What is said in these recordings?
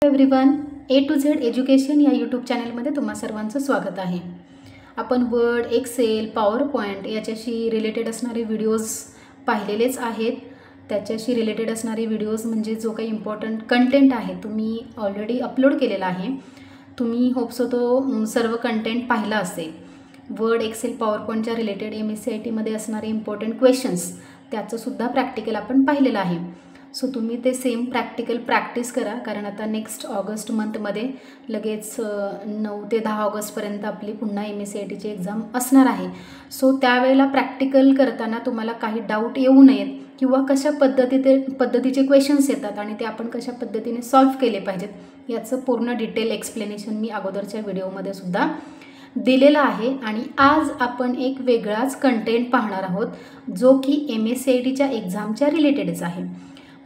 Everyone, A to Z education या YouTube चॅनलमध्ये तुम्हा सर्वांचं स्वागत आहे। आपण वर्ड, एक्सेल, पॉवर पॉइंट याच्याशी रिलेटेड असणारे व्हिडिओज पाहिलेलेच आहेत। त्याच्याशी रिलेटेड असणारे व्हिडिओज म्हणजे जो काही इम्पॉर्टंट कंटेंट आहे तुम्ही ऑलरेडी अपलोड केलेला आहे। तुम्ही होप्सो तो सर्व कंटेंट पाहिला असेल। वर्ड, एक्सेल, पॉवर पॉइंटच्या रिलेटेड MSc मध्ये असणारे इम्पॉर्टंट क्वेश्चन्स त्याचं सुद्धा प्रॅक्टिकल आपण पाहिलेलं आहे। सो तुम्ही ते सेम प्रॅक्टिकल प्रॅक्टिस करा, कारण आता नेक्स्ट ऑगस्ट मंथमध्ये लगेच 9 ते 10 ऑगस्टपर्यंत आपली पुन्हा MSc एक्झाम असणार आहे। सो त्यावेळेला प्रॅक्टिकल करताना तुम्हाला काही डाऊट येऊ नयेत किंवा कशा पद्धतीचे क्वेश्चन्स येतात आणि ते आपण कशा पद्धतीने सॉल्व्ह केले पाहिजेत याचं पूर्ण डिटेल एक्सप्लेनेशन मी अगोदरच्या व्हिडिओमध्ये सुद्धा दिलेला आहे। आणि आज आपण एक वेगळाच कंटेंट पाहणार आहोत जो की MSc एक्झामच्या रिलेटेडच आहे।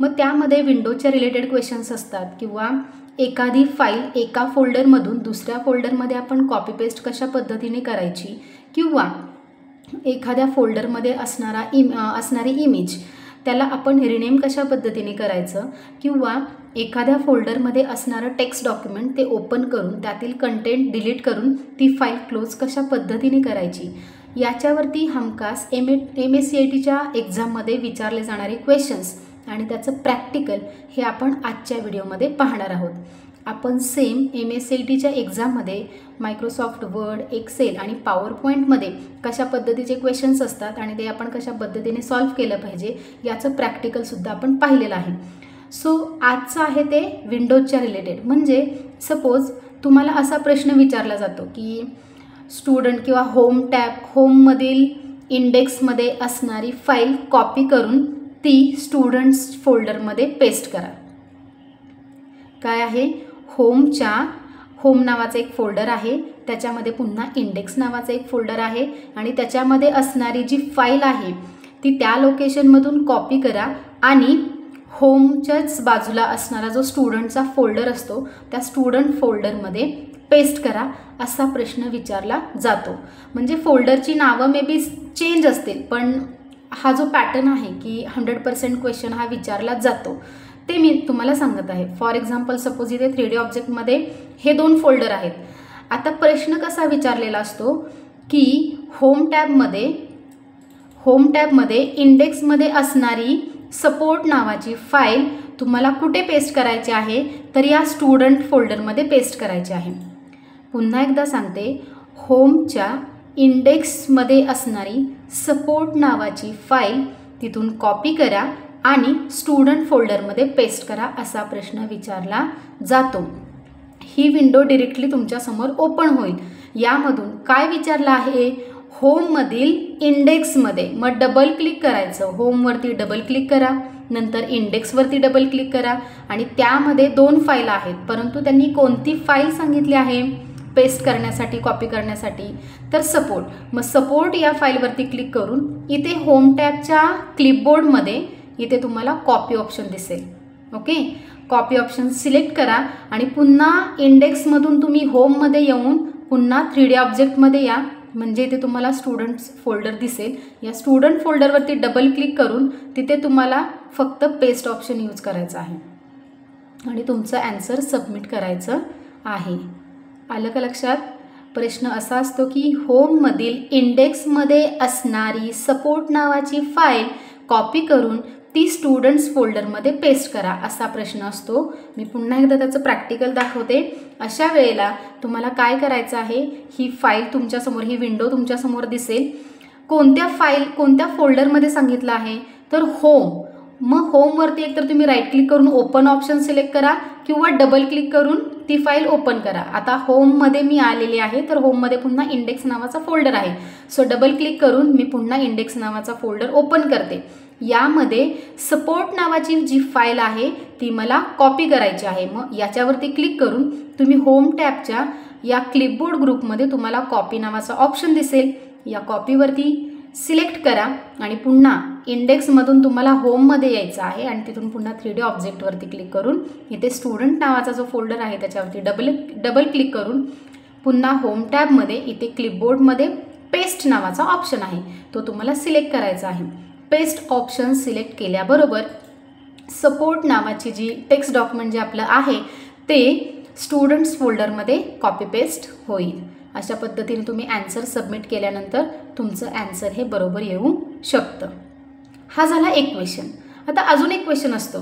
मग त्यामध्ये विंडोजच्या रिलेटेड क्वेश्चन्स असतात किंवा एखादी फाईल एका फोल्डरमधून दुसऱ्या फोल्डरमध्ये आपण कॉपी पेस्ट कशा पद्धतीने करायची किंवा एखाद्या फोल्डरमध्ये असणारी इमेज त्याला आपण रिनेम कशा पद्धतीने करायचं किंवा एखाद्या फोल्डरमध्ये असणारं टेक्स्ट डॉक्युमेंट ते ओपन करून त्यातील कंटेंट डिलीट करून ती फाईल क्लोज कशा पद्धतीने करायची याच्यावरती हमखास MSc एक्झाममध्ये विचारले जाणारे क्वेश्चन्स आणि त्याचं प्रॅक्टिकल हे आपण आजच्या व्हिडिओमध्ये पाहणार आहोत। आपण सेम MSc एक्झाममध्ये मायक्रोसॉफ्ट वर्ड, एक्सेल आणि पॉवर पॉइंटमध्ये कशा पद्धतीचे क्वेश्चन्स असतात आणि ते आपण कशा पद्धतीने सॉल्व्ह केलं पाहिजे याचं प्रॅक्टिकलसुद्धा आपण पाहिलेलं आहे। सो आजचं आहे ते विंडोजच्या रिलेटेड। म्हणजे सपोज तुम्हाला असा प्रश्न विचारला जातो की स्टुडंट किंवा होममधील इंडेक्समध्ये असणारी फाईल कॉपी करून ती स्टुडंट्स फोल्डरमध्ये पेस्ट करा। काय आहे, होम नावाचा एक फोल्डर आहे, त्याच्यामध्ये पुन्हा इंडेक्स नावाचा एक फोल्डर आहे आणि त्याच्यामध्ये असणारी जी फाईल आहे ती त्या लोकेशनमधून कॉपी करा आणि होमच्याच बाजूला असणारा जो स्टुडंटचा फोल्डर असतो त्या स्टुडंट फोल्डरमध्ये पेस्ट करा असा प्रश्न विचारला जातो। म्हणजे फोल्डरची नावं मे बी चेंज असतील पण हा जो पॅटर्न आहे की 100% क्वेश्चन हा विचारला जातो ते मी तुम्हाला सांगत आहे। फॉर एक्झाम्पल सपोज इथे 3D ऑब्जेक्टमध्ये हे 2 फोल्डर आहेत। आता प्रश्न कसा विचारलेला असतो की होम टॅबमध्ये इंडेक्समध्ये असणारी सपोर्ट नावाची फाईल तुम्हाला कुठे पेस्ट करायची आहे, तर या स्टुडंट फोल्डरमध्ये पेस्ट करायची आहे। पुन्हा एकदा सांगते, होमच्या इंडेक्समध्ये असणारी सपोर्ट नावाची फाईल तिथून कॉपी करा आणि स्टुडंट फोल्डरमध्ये पेस्ट करा असा प्रश्न विचारला जातो। ही विंडो डायरेक्टली तुमच्यासमोर ओपन होईल। यामधून काय विचारलं आहे, होममधील इंडेक्समध्ये, मग डबल क्लिक करायचं, होमवरती डबल क्लिक करा, नंतर इंडेक्सवरती डबल क्लिक करा आणि त्यामध्ये 2 फाईल आहेत, परंतु त्यांनी कोणती फाईल सांगितली आहे पेस्ट करण्यासाठी, कॉपी करण्यासाठी, तर सपोर्ट। मग सपोर्ट या फाईलवरती क्लिक करून इथे होम टॅबच्या क्लिपबोर्डमध्ये इथे तुम्हाला कॉपी ऑप्शन दिसेल। ओके, कॉपी ऑप्शन सिलेक्ट करा आणि पुन्हा इंडेक्समधून तुम्ही होममध्ये येऊन पुन्हा 3D ऑब्जेक्टमध्ये या, म्हणजे इथे तुम्हाला स्टुडंट्स फोल्डर दिसेल। या स्टुडंट फोल्डरवरती डबल क्लिक करून तिथे तुम्हाला फक्त पेस्ट ऑप्शन यूज करायचं आहे आणि तुमचं ॲन्सर सबमिट करायचं आहे। आलं का लक्षात? प्रश्न असा असतो की होममधील इंडेक्समध्ये असणारी सपोर्ट नावाची फाईल कॉपी करून ती स्टुडंट्स फोल्डरमध्ये पेस्ट करा असा प्रश्न असतो। मी पुन्हा एकदा त्याचं प्रॅक्टिकल दाखवते। अशा वेळेला तुम्हाला काय करायचं आहे, ही फाईल तुमच्यासमोर, ही विंडो तुमच्यासमोर दिसेल। कोणत्या फोल्डरमध्ये सांगितलं आहे, तर होम। मग होमवरती एकतर तुम्ही राईट क्लिक करून ओपन ऑप्शन सिलेक्ट करा किंवा डबल क्लिक करून ती फाईल ओपन करा। आता होममध्ये मी आलेली आहे, तर होममध्ये पुन्हा इंडेक्स नावाचा फोल्डर आहे। सो डबल क्लिक करून मी पुन्हा इंडेक्स नावाचा फोल्डर ओपन करते। यामध्ये सपोर्ट नावाची जी फाईल आहे ती मला कॉपी करायची आहे। मग याच्यावरती क्लिक करून तुम्ही होम टॅबच्या या क्लिपबोर्ड ग्रुपमध्ये तुम्हाला कॉपी नावाचा ऑप्शन दिसेल। या कॉपीवरती सिलेक्ट करा आणि पुन्हा इंडेक्समधून तुम्हाला होममध्ये यायचं आहे आणि तिथून पुन्हा 3D ऑब्जेक्टवरती क्लिक करून इथे स्टुडंट नावाचा जो फोल्डर आहे त्याच्यावरती डबल क्लिक करून पुन्हा होम टॅबमध्ये इथे क्लिपबोर्डमध्ये पेस्ट नावाचा ऑप्शन आहे तो तुम्हाला सिलेक्ट करायचा आहे। पेस्ट ऑप्शन सिलेक्ट केल्याबरोबर सपोर्ट नावाची जी टेक्स्ट डॉक्युमेंट जे आपलं आहे ते स्टुडंट्स फोल्डरमध्ये कॉपी पेस्ट होईल. अशा पद्धतीने तुम्ही ॲन्सर सबमिट केल्यानंतर तुमचं ॲन्सर हे बरोबर येऊ शकतं. हा झाला एक क्वेश्चन. आता अजून एक क्वेश्चन असतो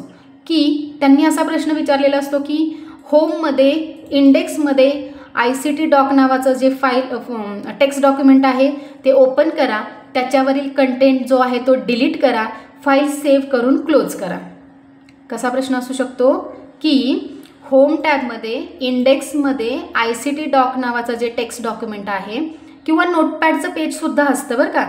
की त्यांनी असा प्रश्न विचारलेला असतो की होममध्ये इंडेक्समध्ये ICT डॉक नावाचं जे टेक्स्ट डॉक्युमेंट आहे ते ओपन करा, त्याच्यावरील कंटेंट जो आहे तो डिलीट करा, फाईल सेव्ह करून क्लोज करा. कसा प्रश्न असू शकतो की होम टॅबमध्ये इंडेक्समध्ये ICT डॉक नावाचं जे टेक्स्ट डॉक्युमेंट आहे किंवा नोटपॅडचं पेजसुद्धा असतं बरं का,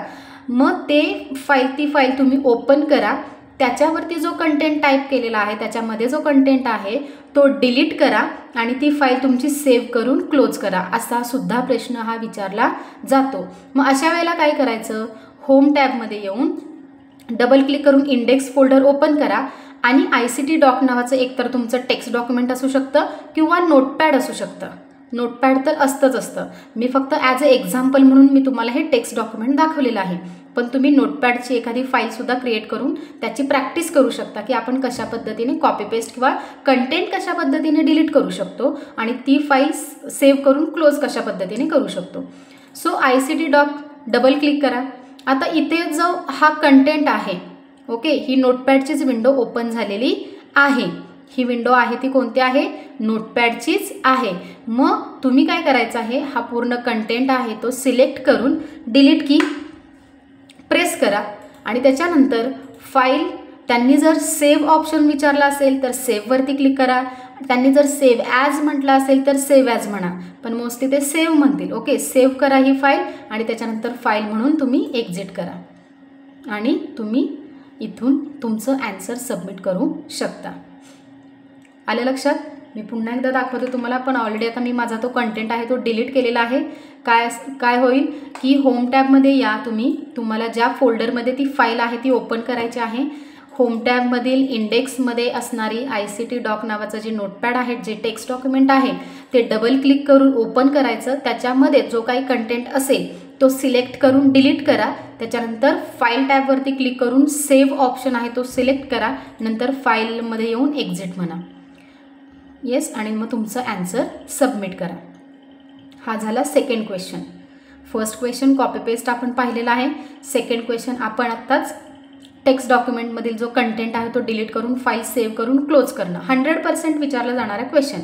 मग ती फाईल तुम्ही ओपन करा, त्याच्यावरती जो कंटेंट टाईप केलेला आहे त्याच्यामध्ये जो कंटेंट आहे तो डिलीट करा आणि ती फाईल तुमची सेव्ह करून क्लोज करा. असा सुद्धा प्रश्न हा विचारला जातो. मग अशा वेळेला काय करायचं, होम टॅबमध्ये येऊन डबल क्लिक करून इंडेक्स फोल्डर ओपन करा आणि ICT डॉक नावाचं एकतर तुमचं टेक्स्ट डॉक्युमेंट असू शकतं किंवा नोटपॅड असू शकतं. नोटपॅड तर असतं. मी फक्त ॲज अ एक्झाम्पल म्हणून मी तुम्हाला हे टेक्स्ट डॉक्युमेंट दाखवलेलं आहे, पण तुम्ही नोटपॅडची एखादी फाईलसुद्धा क्रिएट करून त्याची प्रॅक्टिस करू शकता की आपण कशा पद्धतीने कॉपी पेस्ट किंवा कंटेंट कशा पद्धतीने डिलीट करू शकतो आणि ती फाईल सेव्ह करून क्लोज कशा पद्धतीने करू शकतो. So ICT doc double click करा. आता इथे जो हा कंटेंट आहे, ओके, ही नोटपॅडचीच विंडो ओपन झालेली आहे. ही विंडो आहे ती कोणती आहे, नोटपॅडचीच आहे. मग तुम्ही काय करायचं आहे, हा पूर्ण कंटेंट आहे तो सिलेक्ट करून डिलीट की प्रेस करा आणि त्याच्यानंतर फाईल त्यांनी जर सेव्ह ऑप्शन विचारला असेल तर सेव्हवरती क्लिक करा. त्यांनी जर सेव्ह ॲज म्हटलं असेल तर सेव्ह ॲज म्हणा, पण मोस्टली ते सेव्ह म्हणतील. ओके, सेव्ह करा ही फाईल आणि त्याच्यानंतर फाईल म्हणून तुम्ही एक्झिट करा आणि तुम्ही इथून तुमचं ॲन्सर सबमिट करू शकता. आलं लक्षात? मी पुन्हा एकदा दाखवते तुम्हाला, पण ऑलरेडी आता मी माझा तो कंटेंट आहे तो डिलीट केलेला आहे. काय होईल की होम टॅबमध्ये या, तुम्हाला ज्या फोल्डरमध्ये ती फाईल आहे ती ओपन करायची आहे. होम टॅबमधील इंडेक्समध्ये असणारी ICT डॉक नावाचं जे नोटपॅड आहे, जे टेक्स्ट डॉक्युमेंट आहे ते डबल क्लिक करून ओपन करायचं. त्याच्यामध्ये जो काही कंटेंट असेल तो सिलेक्ट करून डिलीट करा. त्याच्यानंतर फाईल टॅबवरती क्लिक करून सेव्ह ऑप्शन आहे तो सिलेक्ट करा. नंतर फाईलमध्ये येऊन एक्झिट म्हणा. येस, आणि मग तुमचं ॲन्सर सबमिट करा. हा झाला second question. First question copy paste आपण पाहिलेला आहे. सेकंड क्वेश्चन आपण आत्ताच टेक्स्ट डॉक्युमेंटमधील जो कंटेंट आहे तो डिलीट करून फाईल सेव्ह करून क्लोज करणं, 100% विचारला जाणारा क्वेश्चन.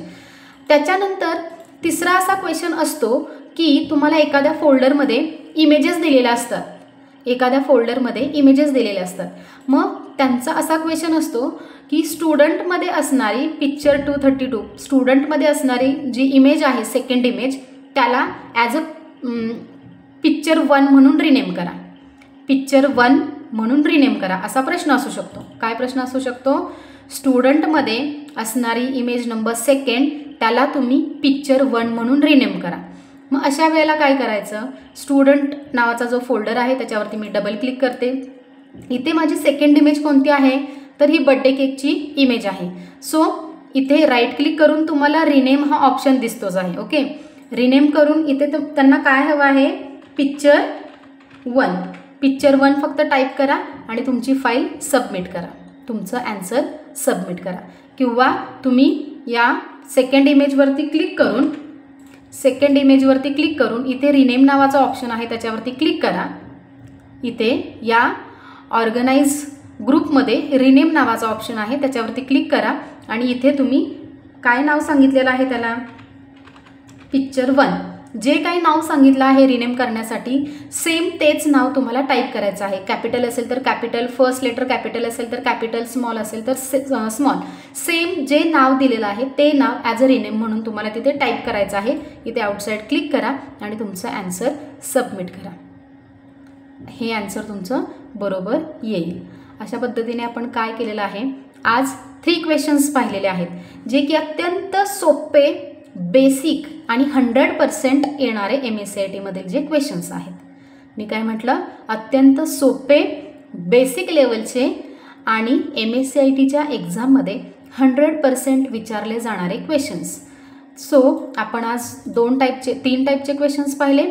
त्याच्यानंतर तिसरा असा क्वेश्चन असतो की तुम्हाला एखाद्या फोल्डरमध्ये इमेजेस दिलेल्या असतात, मग त्यांचा असा क्वेश्चन असतो की स्टुडंटमध्ये असणारी पिक्चर 232, स्टुडंटमध्ये असणारी जी इमेज आहे सेकंड इमेज, त्याला ॲज अ पिक्चर 1 म्हणून रिनेम करा. पिक्चर 1 म्हणून रिनेम करा असा प्रश्न असू शकतो. काय प्रश्न असू शकतो, स्टुडंटमध्ये असणारी इमेज नंबर सेकंड त्याला तुम्ही पिक्चर 1 म्हणून रिनेम करा. मग अशा वेळेला काय करायचं, स्टुडंट नावाचा जो फोल्डर आहे त्याच्यावरती मी डबल क्लिक करते. इथे माझी सेकंड इमेज कोणती आहे, तर ही बर्थडे केकची इमेज आहे. सो इथे राईट क्लिक करून तुम्हाला रिनेम हा ऑप्शन दिसतोच आहे. ओके, रिनेम करून इथे त्यांना काय हवं आहे, पिक्चर 1 फक्त टाईप करा आणि तुमची फाईल सबमिट करा, तुमचं ॲन्सर सबमिट करा. किंवा तुम्ही या सेकंड इमेजवरती क्लिक करून इथे रिनेम नावाचा ऑप्शन आहे त्याच्यावरती क्लिक करा. इथे या ऑर्गनाइज ग्रुपमध्ये रिनेम नावाचा ऑप्शन आहे त्याच्यावरती क्लिक करा आणि इथे तुम्ही काय नाव सांगितलेलं आहे त्याला, पिक्चर 1, जे काही नाव सांगितलं आहे रिनेम करण्यासाठी सेम तेच नाव तुम्हाला टाईप करायचं आहे. कॅपिटल असेल तर कॅपिटल, फर्स्ट लेटर कॅपिटल असेल तर कॅपिटल, स्मॉल असेल तर स्मॉल, सेम जे नाव दिलेलं आहे ते नाव ॲज अ रिनेम म्हणून तुम्हाला तिथे टाईप करायचं आहे. इथे आउटसाईड क्लिक करा आणि तुमचं ॲन्सर सबमिट करा. हे ॲन्सर तुमचं बरोबर येईल. अशा पद्धतीने आपण काय केलेलं आहे, आज 3 क्वेश्चन्स पाहिलेले आहेत जे की अत्यंत सोपे, बेसिक आणि 100% येणारे MSCIT मधील जे क्वेश्चन्स आहेत. मी काय म्हटलं, अत्यंत सोपे, बेसिक लेवलचे आणि MSCITच्या एक्झाममध्ये 100% विचारले जाणारे क्वेश्चन्स. सो आपण आज 3 टाईपचे क्वेश्चन्स पाहिले.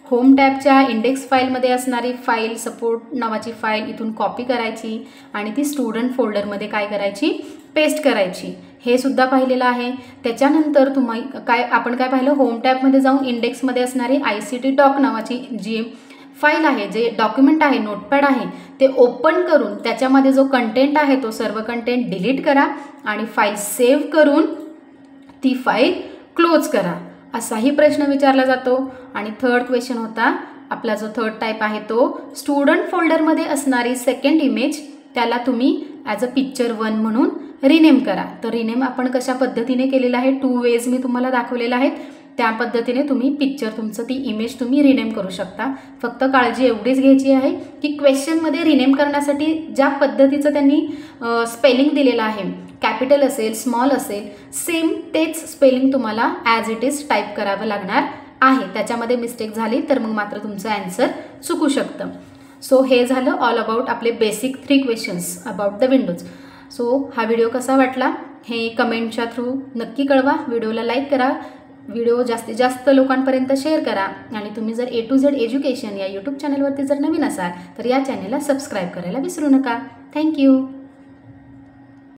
होम टॅबच्या इंडेक्स फाईलमध्ये असणारी फाईल, सपोर्ट नावाची फाईल इथून कॉपी करायची आणि ती स्टुडंट फोल्डरमध्ये काय करायची, पेस्ट करायची. हे सुद्धा पाहिलेलं आहे. त्याच्यानंतर आपण काय पाहिलं, होम टॅबमध्ये जाऊन इंडेक्समध्ये असणारी ICT डॉक नावाची जी फाईल आहे, जे डॉक्युमेंट आहे, नोटपॅड आहे, ते ओपन करून त्याच्यामध्ये जो कंटेंट आहे तो सर्व कंटेंट डिलीट करा आणि फाईल सेव्ह करून ती फाईल क्लोज करा, असाही प्रश्न विचारला जातो. आणि थर्ड क्वेश्चन होता, आपला जो थर्ड टाईप आहे तो स्टुडंट फोल्डरमध्ये असणारी सेकंड इमेज त्याला तुम्ही ॲज अ पिक्चर 1 म्हणून रिनेम करा. तर रिनेम आपण कशा पद्धतीने केलेलं आहे, 2 वेज मी तुम्हाला दाखवलेलं आहे. त्या पद्धतीने तुम्ही पिक्चर तुमचं ती इमेज तुम्ही रिनेम करू शकता. फक्त काळजी एवढीच घ्यायची आहे की क्वेश्चनमध्ये रिनेम करण्यासाठी ज्या पद्धतीचं त्यांनी स्पेलिंग दिलेलं आहे, कॅपिटल असेल, स्मॉल असेल, सेम तेच स्पेलिंग तुम्हाला ॲज इट इज टाईप करावं लागणार आहे. त्याच्यामध्ये मिस्टेक झाली तर मग मात्र तुमचं ॲन्सर चुकू शकतं. सो हे झालं ऑल अबाउट आपले basic 3 questions about the Windows. So हा व्हिडिओ कसा वाटला हे कमेंटच्या थ्रू नक्की कळवा. व्हिडिओला लाईक करा, व्हिडिओ जास्तीत जास्त लोकांपर्यंत शेअर करा आणि तुम्ही जर A to Z एज्युकेशन या यूट्यूब चॅनलवरती जर नवीन असाल तर या चॅनलला सबस्क्राईब करायला विसरू नका. थँक्यू.